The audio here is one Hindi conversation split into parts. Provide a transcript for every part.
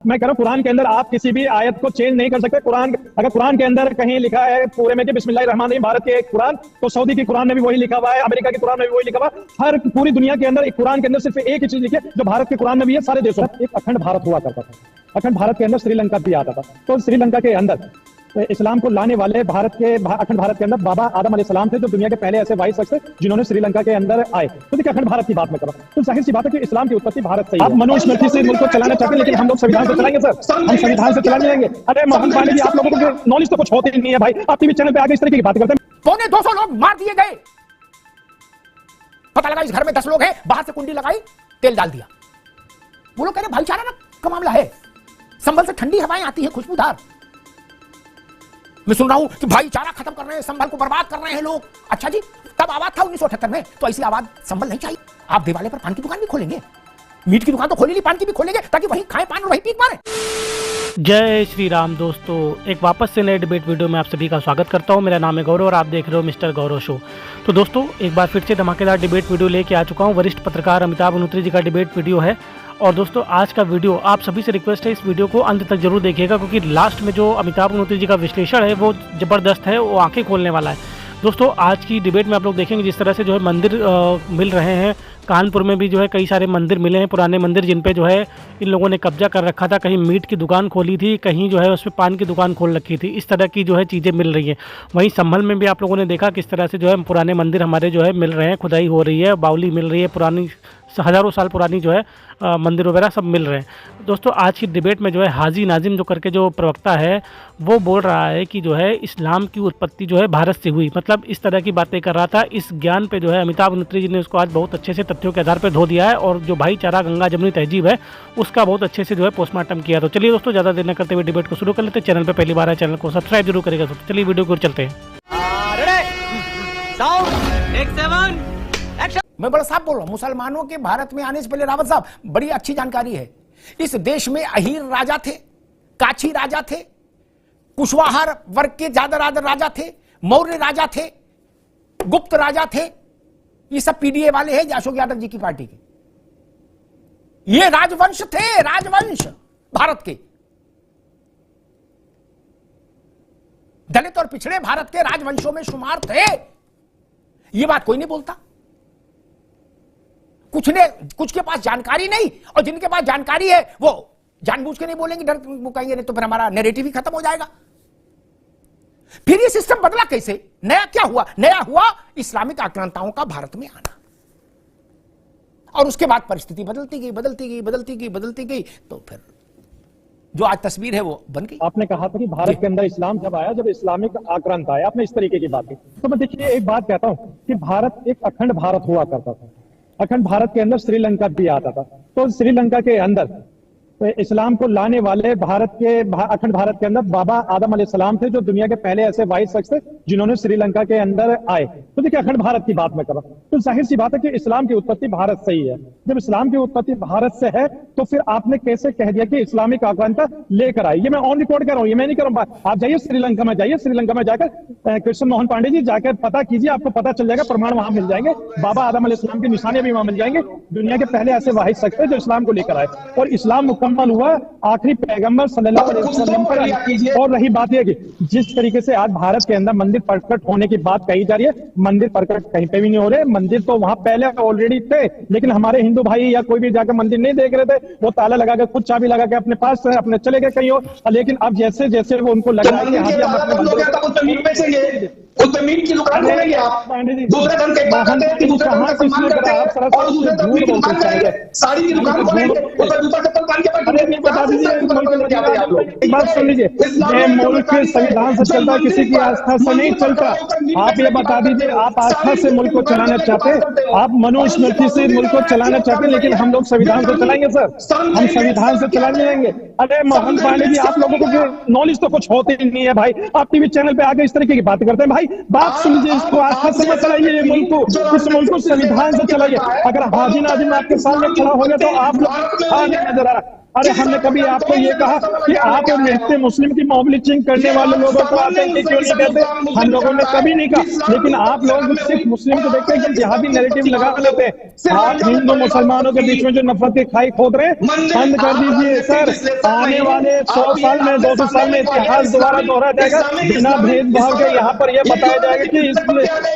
मैं कह रहा हूँ कुरान के अंदर आप किसी भी आयत को चेंज नहीं कर सकते। कुरान अगर कुरान के अंदर कहीं लिखा है पूरे में कि बिस्मिल्लाहिर्रहमानिर्रहीम भारत के कुरान, तो सऊदी की कुरान में भी वही लिखा हुआ है, अमेरिका की कुरान में भी वही लिखा हुआ है। हर पूरी दुनिया के अंदर एक कुरान के अंदर सिर्फ एक ही चीज लिखी है जो भारत के कुरान में भी है। सारे देशों में एक अखंड भारत हुआ करता था। अखंड भारत के अंदर श्रीलंका भी आता था। तो श्रीलंका के अंदर इस्लाम को लाने वाले अखंड भारत के अंदर बाबा आदम अलैहिस्सलाम थे, जो दुनिया के पहले ऐसे वाइस शख्स थे जिन्होंने श्रीलंका के अंदर आए। तो देखिए अखंड भारत की बात मैं कर रहा हूं, तो जाहिर सी बात है कि इस्लाम की उत्पत्ति भारत से ही है। आप मनुस्मृति से मुल्क को चलाना चाहते हैं, लेकिन हम लोग संविधान से चलाएंगे सर, हम संविधान से चलाने जाएंगे। अरे मोहन पांडे जी, आप लोगों को नॉलेज तो कुछ होती नहीं है भाई, आप टीवी चैनल पे आगे इस तरीके की बात करते हैं। 250 लोग मार दिए गए, पता लगा इस घर में 10 लोग हैं, बाहर से कुंडी लगाई, तेल डाल दिया। वो लोग कह रहे भाईचारा का मामला है, संभल से ठंडी हवाएं आती है खुशबूदार। मैं सुन रहा हूं कि भाईचारा खत्म कर रहे हैं, संभल को बर्बाद कर रहे हैं लोग। अच्छा जी, तब आवाज था 1978 में, तो ऐसी आवाज संभल नहीं चाहिए। आप दिवाले पर पान की दुकान भी खोलेंगे, मीट की दुकान तो खोली नहीं, पान की भी खोलेंगे, ताकि वहीं खाएं पान और वहीं पीक मारें। जय श्री राम दोस्तों, एक वापस से नए डिबेट वीडियो में आप सभी का स्वागत करता हूं। मेरा नाम है गौरव और आप देख रहे हो मिस्टर गौरव शो। तो दोस्तों, एक बार फिर से धमाकेदार डिबेट वीडियो लेके आ चुका हूं। वरिष्ठ पत्रकार अमिताभ अग्निहोत्री जी का डिबेट वीडियो है। और दोस्तों, आज का वीडियो आप सभी से रिक्वेस्ट है, इस वीडियो को अंत तक जरूर देखिएगा, क्योंकि लास्ट में जो अमिताभ अग्निहोत्री जी का विश्लेषण है वो ज़बरदस्त है, वो आंखें खोलने वाला है। दोस्तों, आज की डिबेट में आप लोग देखेंगे जिस तरह से जो है मंदिर मिल रहे हैं। कानपुर में भी जो है कई सारे मंदिर मिले हैं, पुराने मंदिर, जिन पे जो है इन लोगों ने कब्जा कर रखा था। कहीं मीट की दुकान खोली थी, कहीं जो है उस पर पान की दुकान खोल रखी थी। इस तरह की जो है चीज़ें मिल रही हैं। वहीं संभल में भी आप लोगों ने देखा किस तरह से जो है पुराने मंदिर हमारे जो है मिल रहे हैं, खुदाई हो रही है, बावली मिल रही है, पुरानी हज़ारों साल पुरानी जो है मंदिर वगैरह सब मिल रहे हैं। दोस्तों, आज की डिबेट में जो है हाजी नाजिम जो करके जो प्रवक्ता है वो बोल रहा है कि जो है इस्लाम की उत्पत्ति जो है भारत से हुई, मतलब इस तरह की बातें कर रहा था। इस ज्ञान पे जो है अमिताभ अग्निहोत्री जी ने उसको आज बहुत अच्छे से तथ्यों के आधार पर धो दिया है, और जो भाईचारा गंगा जमुनी तहजीब है उसका बहुत अच्छे से जो है पोस्टमार्टम किया। तो चलिए दोस्तों, ज़्यादा देर न करते हुए डिबेट को शुरू कर लेते हैं। चैनल पर पहली बार है, चैनल को सब्सक्राइब जरूर करेगा। तो चलिए वीडियो को चलते हैं। मैं बड़ा साफ बोल रहा हूं, मुसलमानों के भारत में आने से पहले रावत साहब बड़ी अच्छी जानकारी है। इस देश में अहीर राजा थे, काछी राजा थे, कुशवाहा वर्ग के ज्यादा राजा थे, मौर्य राजा थे, गुप्त राजा थे। ये सब पीडीए वाले हैं, अशोक यादव जी की पार्टी के। ये राजवंश थे, राजवंश भारत के। दलित और पिछड़े भारत के राजवंशों में शुमार थे। ये बात कोई नहीं बोलता। कुछ के पास जानकारी नहीं, और जिनके पास जानकारी है वो जानबूझ के नहीं बोलेंगे, डर वो कहेंगे नहीं तो फिर हमारा नैरेटिव ही खत्म हो जाएगा। फिर ये सिस्टम बदला कैसे? नया क्या हुआ? नया हुआ इस्लामिक आक्रांताओं का भारत में आना, और उसके बाद परिस्थिति बदलती गई, तो फिर जो आज तस्वीर है वो बन गई। आपने कहा था कि भारत के अंदर इस्लाम जब आया, जब इस्लामिक आक्रांत आया, आपने इस तरीके की बात की। तो मैं देखिए एक बात कहता हूं कि भारत एक अखंड भारत हुआ करता था। अखंड भारत के अंदर श्रीलंका भी आता था। तो श्रीलंका के अंदर इस्लाम को लाने वाले अखंड भारत के अंदर बाबा आदम अलैहिस्सलाम थे, जो दुनिया के पहले ऐसे वाइस शख्स थे जिन्होंने श्रीलंका के अंदर आए। तो देखिए अखंड भारत की बात मैं कर रहा हूं, तो जाहिर सी बात है कि इस्लाम की उत्पत्ति भारत से ही है। जब इस्लाम की उत्पत्ति भारत से है, तो फिर आपने कैसे कह दिया कि इस्लामिक आक्रांता लेकर आई? ये मैं ऑन रिकॉर्ड कर रहा हूं, ये मैं नहीं कर रहा हूं। आप जाइए श्रीलंका में, जाइए श्रीलंका में जाकर कृष्ण मोहन पांडे जी जाकर पता कीजिए, आपको पता चल जाएगा, प्रमाण वहां मिल जाएंगे, बाबा आदम अलैहिस्सलाम की निशानियां भी वहां मिल जाएंगे। दुनिया के पहले ऐसे वाहिद शख्स थे जो इस्लाम को लेकर आए, और इस्लाम मुकम्मल हुआ आखिरी पैगंबर सल्लल्लाहु अलैहि वसल्लम पर। और रही बात यह कि जिस तरीके से आज भारत के अंदर मंदिर प्रकट होने की बात कही जा रही है, मंदिर प्रकट कहीं पे भी नहीं हो रहे। मंदिर तो वहां पहले ऑलरेडी थे, लेकिन हमारे हिंदू भाई या कोई भी जाकर मंदिर नहीं देख रहे थे। वो ताला लगा के, खुद चाबी लगा के अपने पास अपने चले गए कहीं और। लेकिन अब जैसे जैसे वो उनको लगा कि हाँ मीट की दुकान खोलेंगे आप, दूसरे धर्म के साड़ी की दुकान खोलेंगे, जूता चप्पल पहन के बता दीजिए, एक बात सुन लीजिए, ये मुल्क संविधान से चलता है, किसी की आस्था से नहीं चलता। आप ये बता दीजिए, आप आस्था से मुल्क को चलाना चाहते हैं, आप मनुस्मृति से मुल्क को चलाना चाहते हैं, लेकिन हम लोग संविधान से चलाएंगे सर, हम संविधान से चलाने जाएंगे। अरे मोहन पांडे जी, आप लोगों को नॉलेज तो कुछ होती नहीं है भाई, आप टीवी चैनल पे आके इस तरीके की बात करते हैं। भाई बात सुन लीजिए, इसको आस्था से मत चलाइए, ये मुल्क को, इस मुल्क को संविधान से चलाइए। अगर हाजी नाजिम आपके सामने खड़ा हो गया तो आप लोग नजर आ रहा, अरे हमने कभी आपको ये कहा कि आप मिलते मुस्लिम की मॉब लिंचिंग करने वाले लोगों को आतंकी क्यों नहीं कहते? हम लोगों ने कभी नहीं कहा, लेकिन आप लोग सिर्फ मुस्लिम को देखते हैं, जिहादी नैरेटिव लगा लेते हैं। आप हिंदू मुसलमानों के बीच में जो नफरत की खाई खोद रहे हैं, बंद कर दीजिए सर। आने वाले 100 साल में 200 साल में इतिहास दोबारा दोहरा जाएगा बिना भेदभाव के। यहाँ पर यह बताया जाएगा कि इस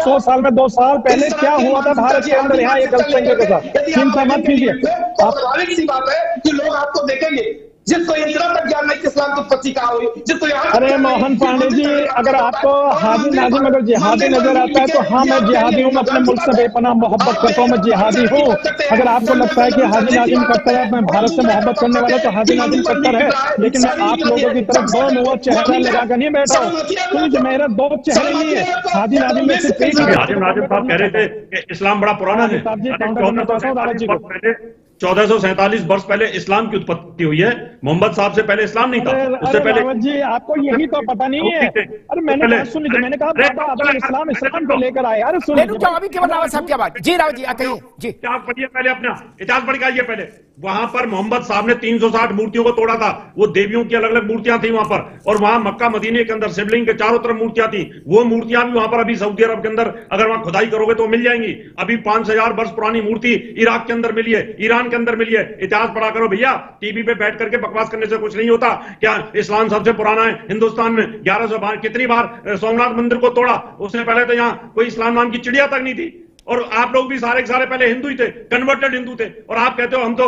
100 साल में 2 साल पहले क्या हुआ था भारत के अंदर, यहाँ एक अल्पसंख्यक के साथ। चिंता मत कीजिए आप। स्वाभाविक सी बात है कि लोग आपको देखेंगे जिसको इतना तक ज्ञान नहीं कि इस्लाम की उत्पत्ति कहाँ हुई, जिसको यहाँ। अरे मोहन पांडे जी, अगर आपको हाजी नाजिम अगर जिहादी नजर आता है तो हाँ, मैं जिहादी हूँ, मैं अपने मुल्क से बेपनाह मोहब्बत करता हूँ, मैं जिहादी हूँ। अगर आपको लगता है कि हाजी नाजिम कट्टर है, मैं भारत से मोहब्बत करने वाला, तो हाजी नाजिम कट्टर है, लेकिन मैं आप लोगों की तरफ दो मुंह चेहरा लगाकर नहीं बैठा हूँ। क्योंकि मेरा 2 चेहरे नहीं है, हाजी नाजिम में सिर्फ एक है। हाजी नाजिम साहब कह रहे थे कि इस्लाम बड़ा पुराना है। 1447 वर्ष पहले इस्लाम की उत्पत्ति हुई है। मोहम्मद साहब से पहले इस्लाम नहीं था, उससे पहले। रावत जी, आपको यही तो पता नहीं है। अरे मैंने बात सुनी थी, मैंने कहा बाबा अगर इस्लाम को लेकर आए। अरे सुन रुक जाओ, अभी केवल रावत साहब क्या बात। जी रावत जी कहिए जी। इतिहास पढ़िए पहले, अपना इतिहास पढ़ के आइए पहले। वहां पर मोहम्मद साहब ने 360 मूर्तियों को तोड़ा था। वो देवियों की अलग अलग मूर्तियां थी वहां पर, और वहां मक्का मदीने के अंदर शिवलिंग के चारों तरफ मूर्तियां थी। वो मूर्तियां भी वहां पर अभी सऊदी अरब के अंदर अगर वहां खुदाई करोगे तो मिल जाएंगी। अभी 5000 वर्ष पुरानी मूर्ति इराक के अंदर मिली है, ईरान के अंदर मिली है। इतिहास पढ़ा करो भैया, टीवी पे बैठ करके बकवास करने से कुछ नहीं होता। क्या इस्लाम सबसे पुराना है हिंदुस्तान में? 1100 बार, कितनी बार सोमनाथ मंदिर को तोड़ा? उससे पहले तो यहाँ कोई इस्लाम नाम की चिड़िया तक नहीं थी। और आप लोग भी सारे के सारे पहले हिंदू ही थे, कन्वर्टेड हिंदू थे। और आप कहते हो हम तो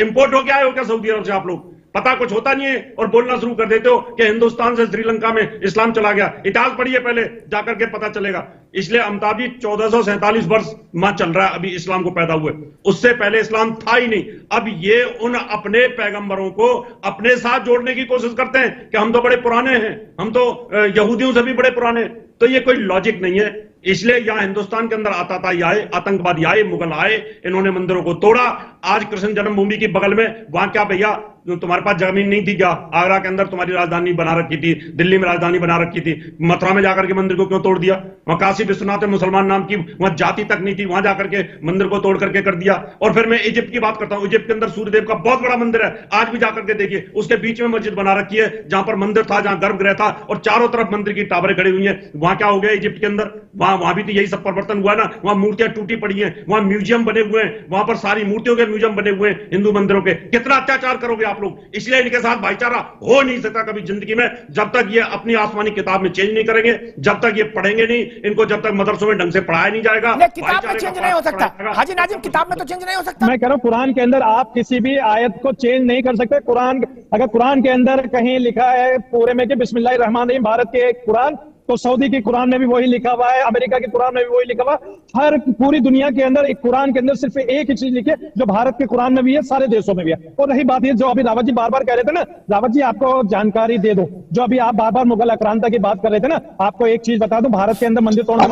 इंपोर्ट होके आए हो क्या सऊदी अरब से? आप लोग पता कुछ होता नहीं है और बोलना शुरू कर देते हो कि हिंदुस्तान से श्रीलंका में इस्लाम चला गया। इतिहास पढ़िए पहले, जाकर के पता चलेगा। इसलिए अमिताभ जी 1447 वर्ष मां चल रहा है अभी इस्लाम को पैदा हुए, उससे पहले इस्लाम था ही नहीं। अब ये उन अपने पैगंबरों को अपने साथ जोड़ने की कोशिश करते हैं कि हम तो बड़े पुराने हैं, हम तो यहूदियों से भी बड़े पुराने हैं। तो ये कोई लॉजिक नहीं है। इसलिए यहां हिंदुस्तान के अंदर आतताई आए, आतंकवादी आए, मुगल आए, इन्होंने मंदिरों को तोड़ा। आज कृष्ण जन्मभूमि की बगल में वहां क्या भैया तुम्हारे पास जमीन नहीं थी क्या? आगरा के अंदर तुम्हारी राजधानी बना रखी थी, दिल्ली में राजधानी बना रखी थी, मथुरा में जाकर के मंदिर को क्यों तोड़ दिया? वहां काशी विश्वनाथ मुसलमान नाम की वहां जाति तक नहीं थी, वहां जाकर के मंदिर को तोड़ करके कर दिया। और फिर मैं इजिप्ट की बात करता हूं, इजिप्ट के अंदर सूर्यदेव का बहुत बड़ा मंदिर है, आज भी जाकर के देखिए। उसके बीच में मस्जिद बना रखी है, जहां पर मंदिर था, जहां गर्भगृह था, और चारों तरफ मंदिर की टावरें खड़ी हुई है। वहां क्या हो गया इजिप्ट के अंदर? वहां भी तो यही सब परिवर्तन हुआ ना। वहां मूर्तियां टूटी पड़ी हैं, वहां म्यूजियम बने हुए हैं, वहां पर सारी मूर्तियों के म्यूजियम बने हुए हैं हिंदू मंदिरों के। कितना अत्याचार करोगे आप लोग? इसलिए इनके साथ भाईचारा हो नहीं सकता कभी जिंदगी में, जब तक ये अपनी आसमानी किताब में चेंज नहीं करेंगे, जब तक ये पढ़ेंगे नहीं, इनको जब तक मदरसों में ढंग से पढ़ाया नहीं जाएगा। किताब में चेंज नहीं हो सकता हाजी नाजिम, किताब में तो चेंज नहीं हो सकता। मैं कह रहा हूं कुरान के अंदर आप किसी भी आयत को चेंज नहीं कर सकते। कुरान, अगर कुरान के अंदर कहीं लिखा है पूरे में कि बिस्मिल्लाहिर्रहमानिर्रहीम भारत के कुरान, तो सऊदी की कुरान में भी वही लिखा हुआ है, अमेरिका की कुरान में भी वही लिखा हुआ। हर पूरी दुनिया के अंदर एक कुरान के अंदर सिर्फ एक ही चीज लिखी है जो भारत के कुरान में भी है, सारे देशों में भी है। और रही बात ये जो अभी रावत जी बार बार कह रहे थे ना, रावत जी आपको जानकारी दे दो, जो अभी आप बार बार मुगल आक्रांता की बात कर रहे थे ना, आपको एक चीज बता दूं, भारत के अंदर मंदिर तोड़ना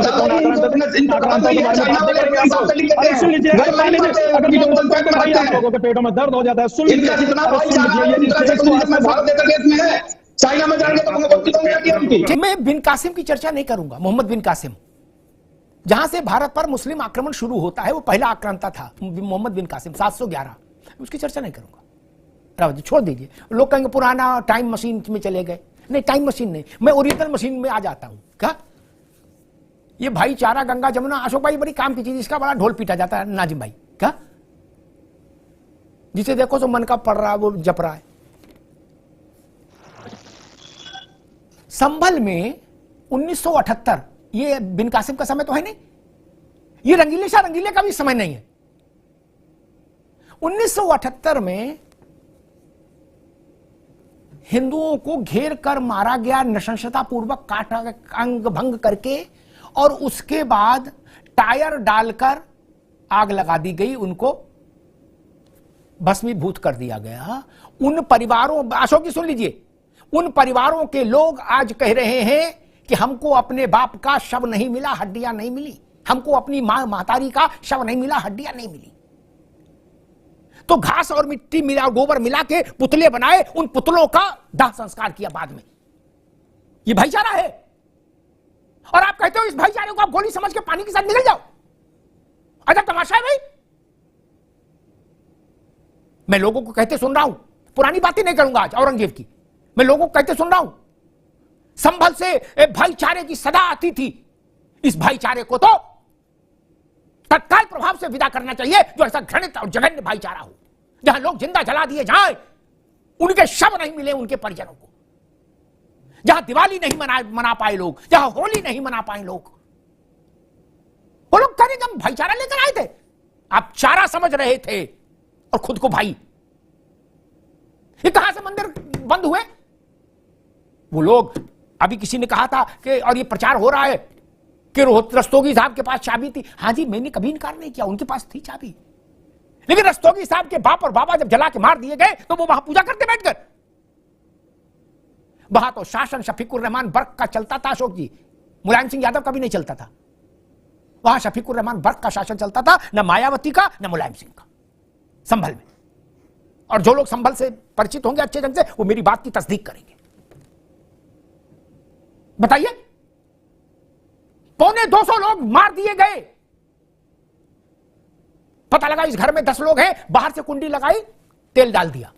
सुन लीजिए, भाई आप लोगों के पेटों में दर्द हो जाता है। सुन लीजिए, चाइना में जाएंगे। मैं बिन कासिम की चर्चा नहीं करूंगा। मोहम्मद बिन कासिम, जहां से भारत पर मुस्लिम आक्रमण शुरू होता है, वो पहला आक्रांता था मोहम्मद बिन कासिम 711, उसकी चर्चा नहीं करूंगा। रावत जी छोड़ दीजिए। लोग कहेंगे पुराना टाइम मशीन में चले गए। नहीं, टाइम मशीन नहीं, मैं ओरिजिनल मशीन में आ जाता हूं। क्या ये भाईचारा, गंगा जमुना, अशोक भाई बड़ी काम की चीज, इसका बड़ा ढोल पीटा जाता है नाजिम भाई। क्या जिसे देखो तो मन का पड़ रहा है, वो जप रहा है। संभल में 1978, ये बिन कासिम का समय तो है नहीं, ये रंगीले शाह रंगीले का भी समय नहीं है। 1978 में हिंदुओं को घेर कर मारा गया, नृशंसता पूर्वक काट अंग भंग करके, और उसके बाद टायर डालकर आग लगा दी गई, उनको भस्मीभूत कर दिया गया। उन परिवारों, अशोक जी सुन लीजिए, उन परिवारों के लोग आज कह रहे हैं कि हमको अपने बाप का शव नहीं मिला, हड्डियां नहीं मिली, हमको अपनी मां महतारी का शव नहीं मिला, हड्डियां नहीं मिली। तो घास और मिट्टी मिला, गोबर मिला के पुतले बनाए, उन पुतलों का दाह संस्कार किया बाद में। ये भाईचारा है। और आप कहते हो इस भाईचारे को आप गोली समझ के पानी के साथ निकल जाओ। अगर तमाशा है भाई, मैं लोगों को कहते सुन रहा हूं पुरानी बातें नहीं करूंगा आज औरंगजेब की, मैं लोगों को कहते सुन रहा हूं। संभल से भाईचारे की सदा आती थी, इस भाईचारे को तो तत्काल प्रभाव से विदा करना चाहिए, जो ऐसा घृणित और जघन्य भाईचारा हो, जहां लोग जिंदा जला दिए जाए, उनके शव नहीं मिले उनके परिजनों को, जहां दिवाली नहीं मना पाए लोग, जहां होली नहीं मना पाए लोग। वो लोग करेंगे हम भाईचारा लेकर आए थे, आप चारा समझ रहे थे और खुद को भाई। ये कहां से मंदिर बंद हुए? वो लोग, अभी किसी ने कहा था कि, और ये प्रचार हो रहा है कि रस्तोगी साहब के पास चाबी थी। हां जी, मैंने कभी इनकार नहीं किया, उनके पास थी चाबी, लेकिन रस्तोगी साहब के बाप और बाबा जब जला के मार दिए गए तो वो वहां पूजा करते बैठकर। वहां तो शासन शफीकुर रहमान बर्क का चलता था अशोक जी, मुलायम सिंह यादव का भी नहीं चलता था। वहां शफीकुर रहमान बर्क का शासन चलता था, न मायावती का न मुलायम सिंह का, संभल में। और जो लोग संभल से परिचित होंगे अच्छे ढंग से, वो मेरी बात की तस्दीक करेंगे। बताइए, 250 लोग मार दिए गए, पता लगा इस घर में 10 लोग हैं, बाहर से कुंडी लगाई, तेल डाल दिया।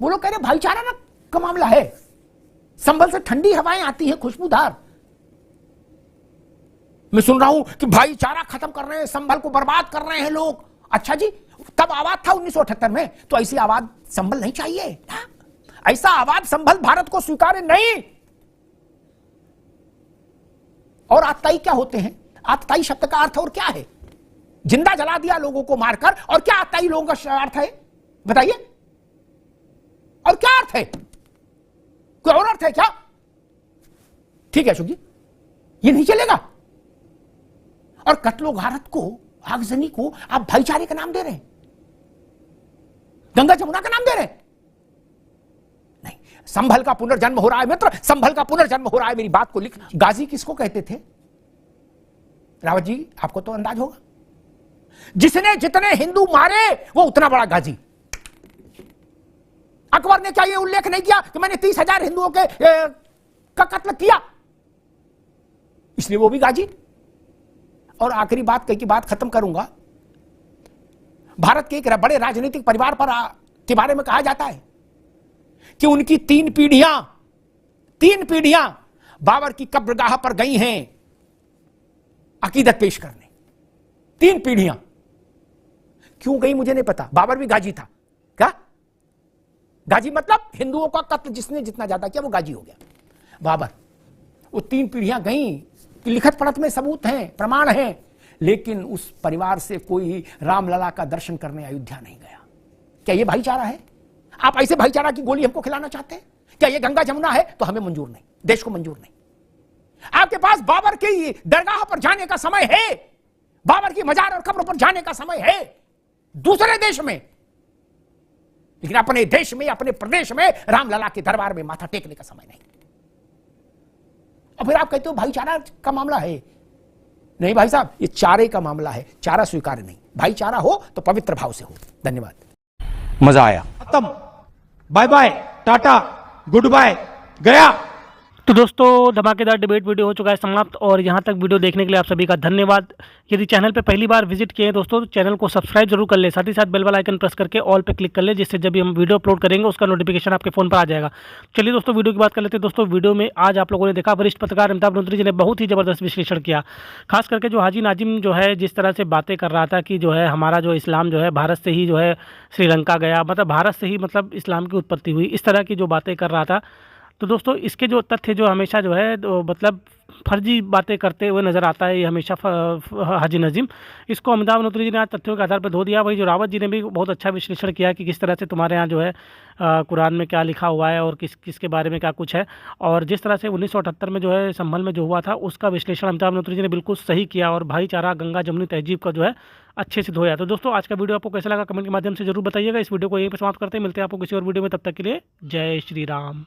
वो लोग कह रहे भाईचारा ना का मामला है, संभल से ठंडी हवाएं आती हैं खुशबूदार। मैं सुन रहा हूं कि भाईचारा खत्म कर रहे हैं, संभल को बर्बाद कर रहे हैं लोग। अच्छा जी, तब आवाज था 1978 में, तो ऐसी आवाज संभल नहीं चाहिए ना? ऐसा आवाज संभल भारत को स्वीकार्य नहीं। और आतताई क्या होते हैं? आतताई शब्द का अर्थ और क्या है? जिंदा जला दिया लोगों को मारकर, और क्या आतताई लोगों का अर्थ है बताइए? और क्या अर्थ है? कोई और अर्थ है क्या? ठीक है अशोक जी, ये नहीं चलेगा। और कत्लो गारत को, आगजनी को आप भाईचारे का नाम दे रहे हैं, गंगा जमुना का नाम दे रहे हैं। नहीं, संभल का पुनर्जन्म हो रहा है मित्र, संभल का पुनर्जन्म हो रहा है। मेरी बात को लिख। गाजी किसको कहते थे रावत जी? आपको तो अंदाज होगा। जिसने जितने हिंदू मारे वो उतना बड़ा गाजी। अकबर ने क्या ये उल्लेख नहीं किया कि मैंने 30,000 हिंदुओं के का कत्ल किया, इसलिए वो भी गाजी। और आखिरी बात कही की बात खत्म करूंगा। भारत के एक बड़े राजनीतिक परिवार पर के बारे में कहा जाता है कि उनकी 3 पीढ़ियां बाबर की कब्रगाह पर गई हैं अकीदत पेश करने। 3 पीढ़ियां क्यों गई मुझे नहीं पता। बाबर भी गाजी था क्या? गाजी मतलब हिंदुओं का कत्ल जिसने जितना ज्यादा किया वो गाजी हो गया बाबर। वो 3 पीढ़ियां गई, लिखत पढ़त में सबूत हैं, प्रमाण हैं, लेकिन उस परिवार से कोई रामलला का दर्शन करने अयोध्या नहीं गया। क्या यह भाईचारा है? आप ऐसे भाईचारा की गोली हमको खिलाना चाहते हैं? क्या यह गंगा जमुना है? तो हमें मंजूर नहीं, देश को मंजूर नहीं। आपके पास बाबर की दरगाह पर जाने का समय है, बाबर की मजार और कब्र पर जाने का समय है दूसरे देश में, लेकिन अपने देश में, अपने प्रदेश में रामलला के दरबार में माथा टेकने का समय नहीं। और फिर आप कहते हो भाईचारा का मामला है। नहीं भाई साहब, ये चारे का मामला है, चारा स्वीकार्य नहीं। भाईचारा हो तो पवित्र भाव से हो। धन्यवाद। मजा आया। खत्म, bye bye, tata, goodbye, गया। तो दोस्तों, धमाकेदार डिबेट वीडियो हो चुका है समाप्त, और यहाँ तक वीडियो देखने के लिए आप सभी का धन्यवाद। यदि चैनल पे पहली बार विजिट किए हैं दोस्तों, तो चैनल को सब्सक्राइब जरूर कर ले, साथ ही साथ बेल वाला आइकन प्रेस करके ऑल पे क्लिक कर ले, जिससे जब भी हम वीडियो अपलोड करेंगे उसका नोटिफिकेशन आपके फोन पर आ जाएगा। चलिए दोस्तों, वीडियो की बात कर लेते हैं। दोस्तों, वीडियो में आज आप लोगों ने देखा वरिष्ठ पत्रकार अमिताभ नूतरी जी ने बहुत ही जबरदस्त विश्लेषण किया। खास करके जो हाजी नाजिम जो है जिस तरह से बातें कर रहा था कि जो है हमारा जो इस्लाम जो है भारत से ही जो है श्रीलंका गया, मतलब भारत से ही मतलब इस्लाम की उत्पत्ति हुई, इस तरह की जो बातें कर रहा था। तो दोस्तों, इसके जो तथ्य जो हमेशा जो है मतलब फर्जी बातें करते हुए नज़र आता है ये हमेशा हाजी नजीम, इसको अमिताभ नूतरी जी ने आज तथ्यों के आधार पर धो दिया। वही जो रावत जी ने भी बहुत अच्छा विश्लेषण किया कि किस तरह से तुम्हारे यहाँ जो है कुरान में क्या लिखा हुआ है और किसके बारे में क्या कुछ है, और जिस तरह से 1978 में जो है संभल में जो हुआ था उसका विश्लेषण अमिताभ नूतरी जी ने बिल्कुल सही किया, और भाईचारा गंगा जमुनी तहजीब का जो है अच्छे से धोया। तो दोस्तों, आज का वीडियो आपको कैसा लगा कमेंट के माध्यम से जरूर बताइएगा। इस वीडियो को यहीं पर समाप्त करते हैं, मिलते हैं आपको किसी और वीडियो में, तब तक के लिए जय श्री राम।